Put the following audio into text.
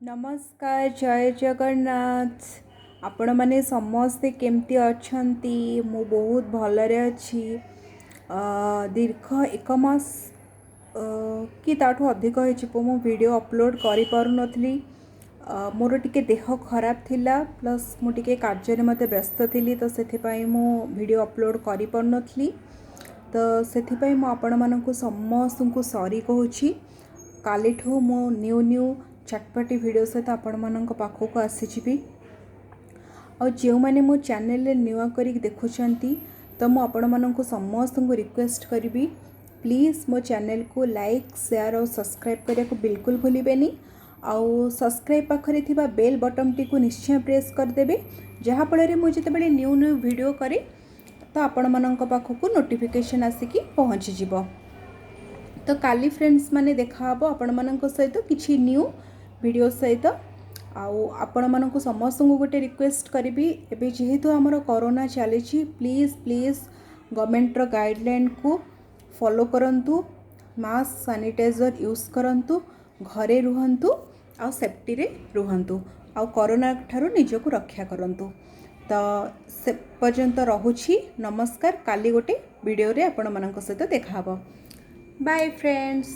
नमस्कार जय जगन्नाथ। आपण माने समस्ते केमती अछंती? मु बहुत भलरे अछि। दीर्घ एक मास कि ताठू अधिक होइछि मु वीडियो अपलोड करि पारु नथली। मोर टिके देह खराब थिला प्लस मु टिके कार्य मते व्यस्त थिली तो सेथिपाई मु वीडियो अपलोड करि पारु नथली। तो सेथिपाई मु आपण मानकु समस्तଙ୍କୁ सॉरी कहूछि। कालीठू मु न्यू न्यू चटपटी वीडियो सहित आपण मानक पाखक आसीछि। और जो मैंने मो चैनल नुआ कर देखुंट तो मु आपण मानक समस्त को रिक्वेस्ट करी प्लीज़ मो चैनल को लाइक शेयर और सब्सक्राइब करने को बिल्कुल भूलें। आउ सब्सक्राइब पाखरे थिबा बेल बटन टी को निश्चय प्रेस करदेवे जहाँफल मुझे जिते न्यू न्यू वीडियो करे तो आपण मानक पाखक नोटिफिकेशन आसिकी पहुँची जिवो। तो काली फ्रेंड्स माने देखा आपण मानक सहित किछि न्यू वीडियो सहित आपण मानक समस्त को गोटे रिक्वेस्ट करी एबे जेहेतु आमर कोरोना चली प्लीज़ प्लीज़ गवर्नमेंट गाइडलाइन को फॉलो करंतु, मास्क सैनिटाइजर यूज करंतु, घरे रुहंतु आ सेफ्टी रे रुहंतु आ कोरोना ठारू निजको रक्षा करंतु। तो से पर्यंत रहुछि नमस्कार। काली गोटे वीडियो रे आपण मानक सहित देखा। Bye friends.